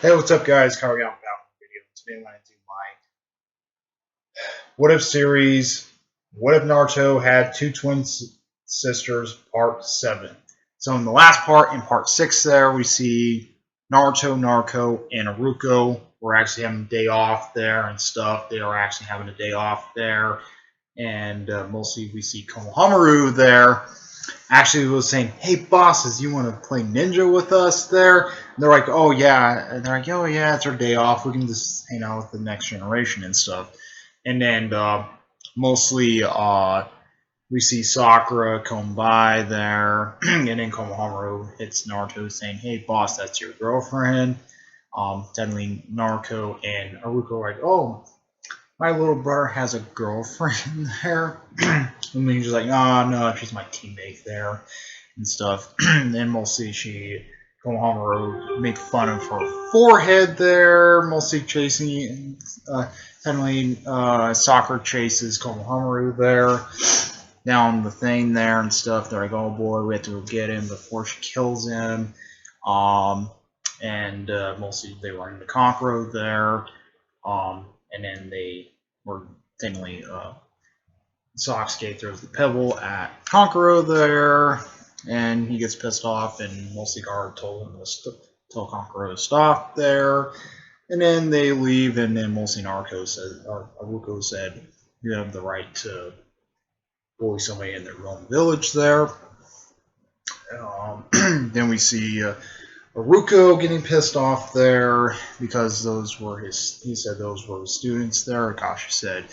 Hey, what's up, guys? Kyle out video. Today, I want to do my What If series. What if Naruto had two twin sisters? Part 7. So, in the last part, in part 6, there we see Naruto, Naruto, and Haruko were actually having a day off there and stuff. They are actually having a day off there, and mostly we see Konohamaru there. Actually was saying, "Hey bosses, you want to play ninja with us there?" And they're like, "Oh yeah," and they're like, "Oh yeah, it's our day off. We can just hang out with the next generation and stuff." And then mostly we see Sakura come by there, and then Konohamaru hits Naruto saying, "Hey boss, that's your girlfriend." Suddenly Naruto and Haruko are like, "Oh, my little brother has a girlfriend there." And then he's just like, "Oh no, she's my teammate there." And stuff. And mostly Konohamaru make fun of her forehead there, mostly chasing. Suddenly, Sakura chases Konohamaru there down the thing there and stuff. They're like, "Oh boy, we have to go get him before she kills him." And mostly they run into Kankuro there. And then they were thinly Sasuke throws the pebble at Kankuro there, and he gets pissed off, and mostly Gaara told him to tell Kankuro to stop there. And then they leave, and then mostly Haruko said, "You have the right to bully somebody in their own village there." Then we see Haruko getting pissed off there because those were he said those were his students there. Akashi said,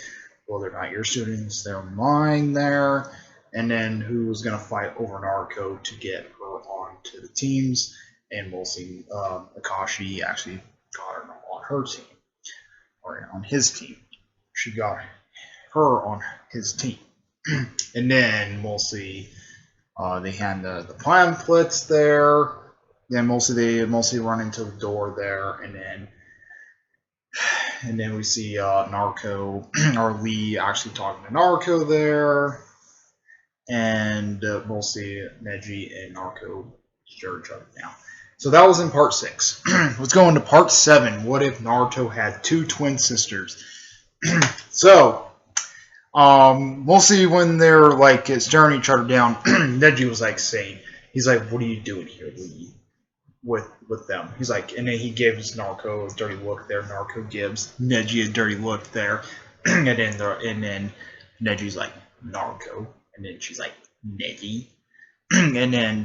"Well, they're not your students, they're mine there." And then who was going to fight over Naruto to get her onto the teams, and mostly Akashi actually got her on her team, or on his team. She got her on his team. And then mostly they had the pamphlets there. Then they mostly run into the door there, and then we see Naruto or Lee actually talking to Naruto there, and mostly Neji and Naruto stare each other down. So that was in part 6. Let's go into part 7. What if Naruto had two twin sisters? So mostly when they're like staring each other down, Neji was like saying, he's like, "What are you doing here, Lee?" With them. He's like, and then he gives Naruto a dirty look there. Naruto gives Neji a dirty look there. and then Neji's like, "Naruto," and then she's like, "Neji." And then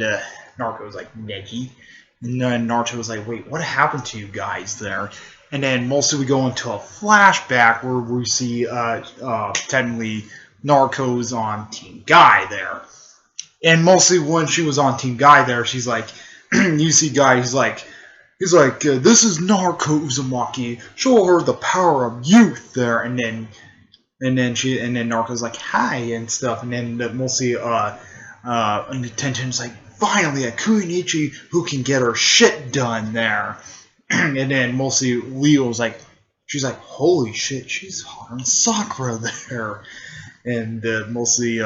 Naruto's like, "Neji." And then Naruto was like, "Wait, what happened to you guys there?" And then mostly we go into a flashback where we see technically Naruto's on Team Guy there. And mostly when she was on Team Guy there, she's like, you see Guy, he's like, "This is Naruto Uzumaki. Show her the power of youth there." And then Naruto's like, "Hi," and stuff. And then mostly Tenten's like, "Finally a Kuinichi who can get her shit done there." And then mostly Leo's like, she's like, "Holy shit, she's hot on Sakura there." And mostly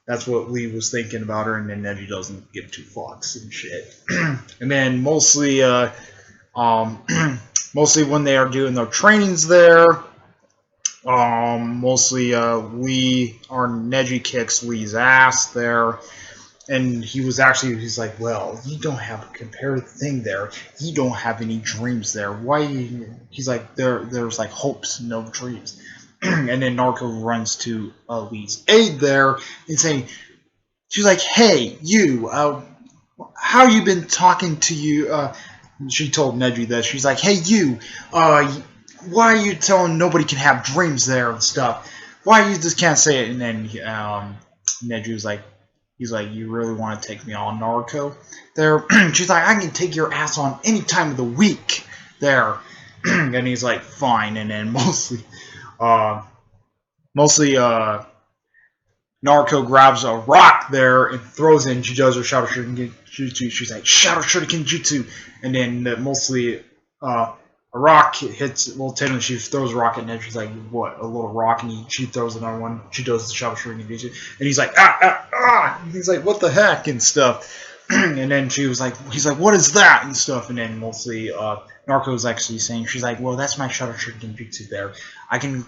that's what Lee was thinking about her, and then Neji doesn't give two fucks and shit. And then mostly mostly when they are doing their trainings there, mostly Lee or Neji kicks Lee's ass there. And he's like, "Well, you don't have a comparative thing there. You don't have any dreams there. Why?" He's like, there's like hopes, no dreams." And then Naruto runs to Lee's aid there and saying, she's like, "Hey, you, how you been talking to you?" She told Neji that. She's like, "Hey, you, why are you telling nobody can have dreams there and stuff? Why you just can't say it?" And then Neji was like, he's like, "You really want to take me on, Naruto?" There, she's like, "I can take your ass on any time of the week." There, and he's like, "Fine." And then mostly Naruto grabs a rock there and throws it, and she does her Shadow Shuriken Jutsu. She's like, "Shadow Shuriken Jutsu." And then mostly a rock hits, well, technically she throws a rock at Ned. She's like, "What, a little rock?" And she throws another one. She does the Shadow Shuriken Jutsu. And he's like, "Ah, ah, ah." And he's like, "What the heck?" and stuff. and then he's like, what is that and stuff, and then mostly Narco's actually saying, she's like, well, that's my Shadow Genjutsu there. I can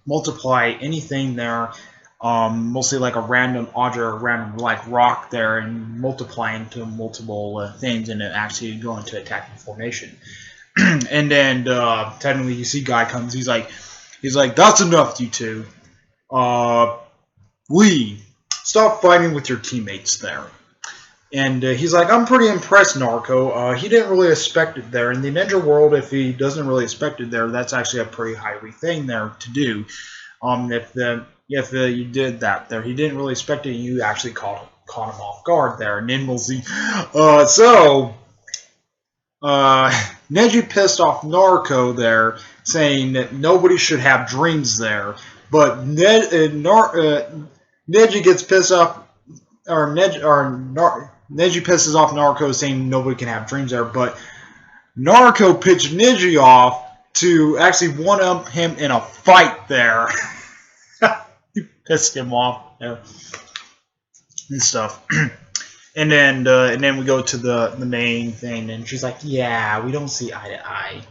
multiply anything there, mostly like a random object or a random like rock there, and multiply into multiple things, and it actually go into attacking formation. And then technically you see Guy comes, he's like, that's enough, you two. Lee, stop fighting with your teammates there. And he's like, I'm pretty impressed, Narco. He didn't really expect it there. In the ninja world, if he doesn't really expect it there, that's actually a pretty highly thing there to do. If you did that there, he didn't really expect it. You actually caught him off guard there. And then we'll see. Neji pissed off Narco there, saying that nobody should have dreams there. But Neji gets pissed off, Neji pisses off Narco, saying nobody can have dreams there. But Narco pitched Neji off to actually one-up him in a fight there. He pissed him off and stuff. And then we go to the main thing, and she's like, yeah, we don't see eye to eye.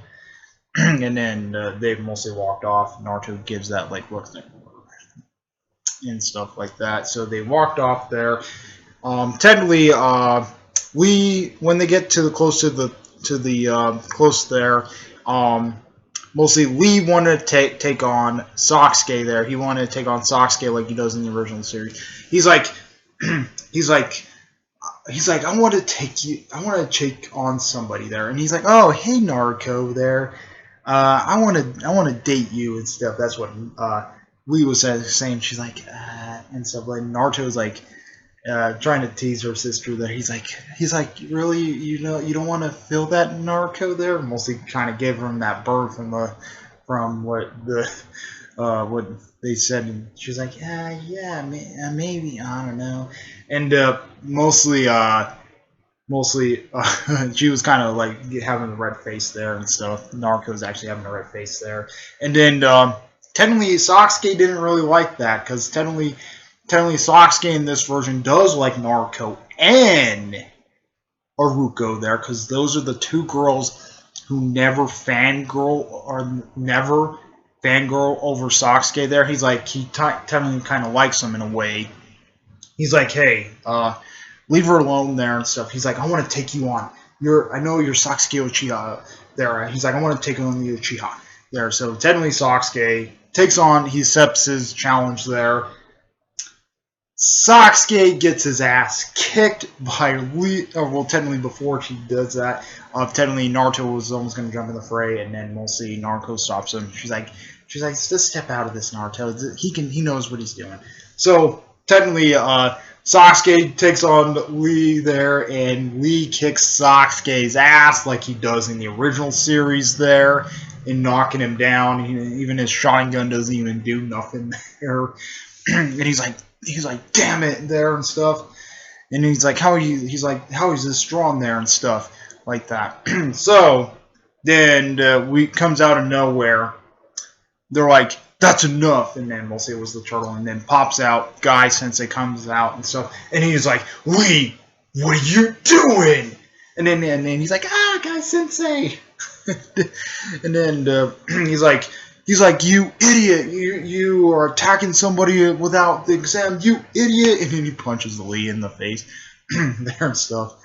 And then they've mostly walked off. Naruto gives that like look thing and stuff like that. So they walked off there. Technically, when they get to the close there, mostly Lee wanted to take on Sasuke there. He wanted to take on Sasuke like he does in the original series. He's like, I want to take on somebody there, and he's like, oh, hey, Naruto there, I want to date you and stuff. That's what Lee was saying. She's like, and stuff like Naruto's like trying to tease her sister there. He's like, really, you don't want to feel that, Naruto there? Mostly trying to give him that bird from what they said. And she's like, yeah, maybe, I don't know. And mostly she was kind of like having a red face there and stuff. Naruto's actually having a red face there. And then technically Sasuke didn't really like that, because technically Sasuke in this version does like Naruto and Haruko there, because those are the two girls who never fangirl over Sasuke there. He's like, he technically kind of likes him in a way. He's like, hey, leave her alone there and stuff. He's like, I want to take you on. I know you're Sasuke Uchiha there. He's like, I want to take on the Uchiha there. So technically Sasuke he accepts his challenge there. Sasuke gets his ass kicked by Lee. Well, technically before she does that, technically Naruto was almost going to jump in the fray, and then mostly Naruto stops him. She's like, just step out of this, Naruto. He knows what he's doing. So technically, Sasuke takes on Lee there, and Lee kicks Sasuke's ass like he does in the original series there, and knocking him down. Even his Sharingan doesn't even do nothing there. And he's like, damn it there and stuff. And he's like, how is this strong there and stuff like that. So then we comes out of nowhere. They're like, that's enough. And then we'll say it was the turtle. And then pops out, Guy Sensei comes out and stuff. And he's like, Lee, what are you doing? And then he's like, Guy Sensei. And then he's like, you idiot! You are attacking somebody without the exam, you idiot! And then he punches Lee in the face there and stuff.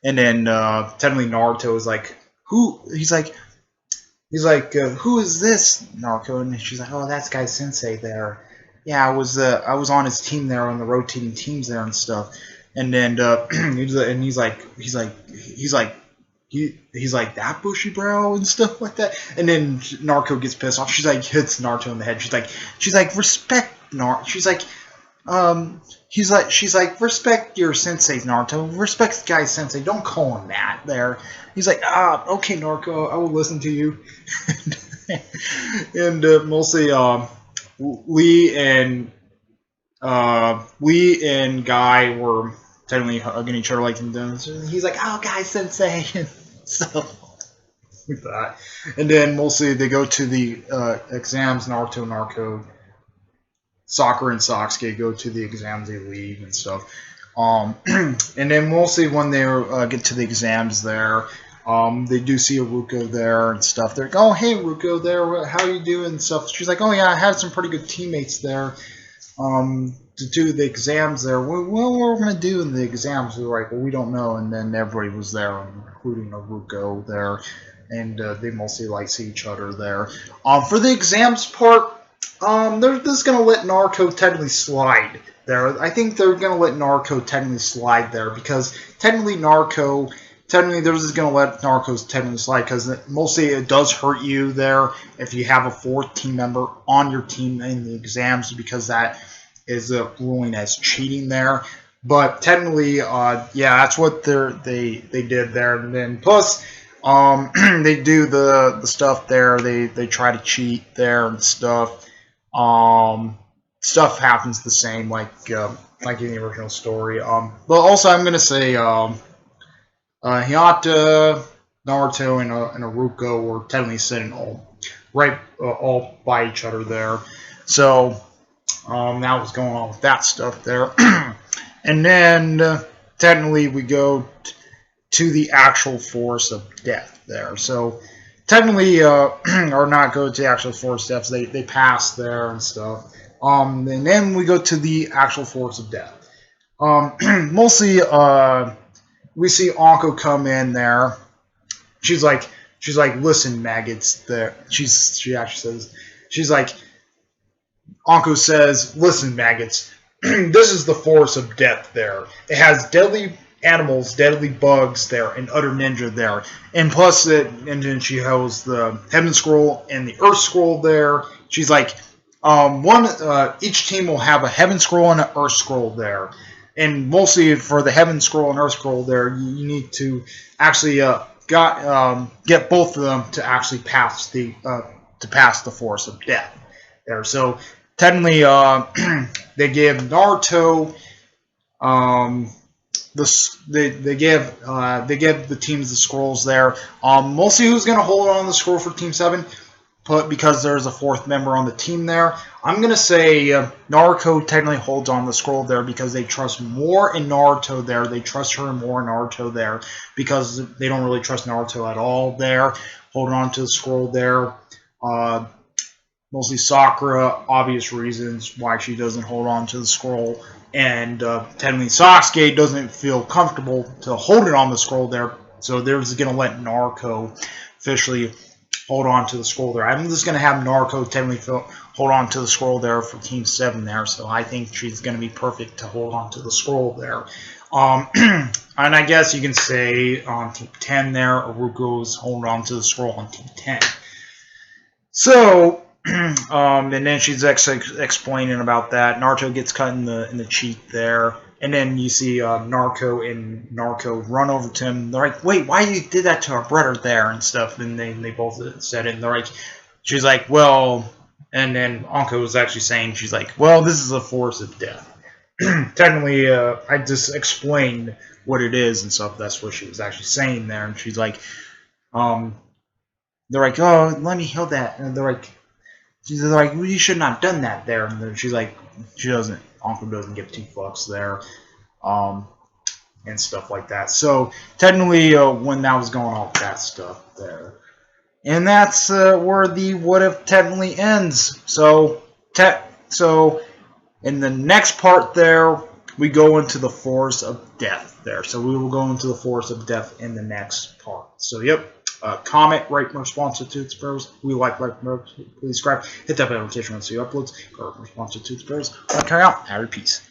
And then technically Naruto is like, who? He's like, who is this, Naruto? And she's like, oh, that's Guy Sensei there. Yeah, I was on his team there, on the rotating teams there and stuff. And then he's like that Bushido and stuff like that. And then Naruto gets pissed off. She's like, hits Naruto in the head. She's like respect Naruto. She's like respect your sensei, Naruto. Respect Guy Sensei. Don't call him that there. He's like, okay, Naruto, I will listen to you. And mostly Lee and Guy were technically hugging each other like them. So he's like, oh, Guy Sensei, and stuff like that. And then mostly they go to the exams. Naruto, Sakura, and Sasuke go to the exams. They leave and stuff. And then mostly when they get to the exams there, they do see Ruko there and stuff. They're like, oh, hey, Ruko there, how you doing and stuff. She's like, oh, yeah, I had some pretty good teammates there to do the exams there. What we're going to do in the exams? We're like, well, we don't know. And then everybody was there, including Ruko there. And they mostly like see each other there. For the exams part, they're just going to let Naruto technically slide there. I think they're going to let Naruto technically slide there because technically they're just going to let Narcos technically slide because mostly it does hurt you there if you have a fourth team member on your team in the exams because that is ruling as cheating there. But technically, yeah, that's what they did there. And then plus, they do the stuff there. They try to cheat there and stuff. Stuff happens the same like in the original story. But also I'm gonna say Hinata, Naruto, and Aruko were technically sitting all by each other there. So that was going on with that stuff there. And then technically we go to the actual force of death there. So technically, or not go to the actual force of death. They pass there and stuff. And then we go to the actual force of death. Mostly, we see Anko come in there. She's like, listen, maggots. There, she actually says, she's like, Anko says, listen, maggots. This is the force of death. There, it has deadly animals, deadly bugs there, and utter ninja there, and plus and then she holds the heaven scroll and the earth scroll there. She's like, each team will have a heaven scroll and an earth scroll there. And mostly for the heaven scroll and earth scroll there, you need to actually get both of them to actually pass the force of death there. So technically, they give Naruto they give the teams the scrolls there. Mostly who's gonna hold on the scroll for Team 7, but because there's a fourth member on the team there, I'm gonna say Naruto technically holds on the scroll there because they trust more in Naruto there. They trust her more in Naruto there because they don't really trust Naruto at all there. Holding on to the scroll there. Mostly Sakura, obvious reasons why she doesn't hold on to the scroll. And technically Sasuke doesn't feel comfortable to hold it on the scroll there. So they're just going to let Naruto officially hold on to the scroll there. I'm just going to have Naruto technically hold on to the scroll there for Team 7 there. So I think she's going to be perfect to hold on to the scroll there. And I guess you can say on Team 10 there, Aruko's holding on to the scroll on Team 10. So, and then she's explaining about that. Naruto gets cut in the cheek there. And then you see Naruto and Naruto run over to him. They're like, wait, why you did that to our brother there and stuff? And they both said it. And they're like, she's like, well, and then Anko was actually saying, she's like, well, this is a force of death. Technically, I just explained what it is and stuff. That's what she was actually saying there. And she's like, they're like, oh, let me heal that. And they're like, well, you should not have done that there. And then she's like, Anko doesn't give 2 fucks there. And stuff like that. So, technically, when that was going on with that stuff there. And that's where the what if technically ends. So, in the next part there, we go into the force of death there. So we will go into the force of death in the next part. So, yep. Comment, rate, and response to Tooth Sparrows. We like, please subscribe. Hit that bell notification once you uploads. Comment, response to Tooth Sparrows. Carry out. Have your peace.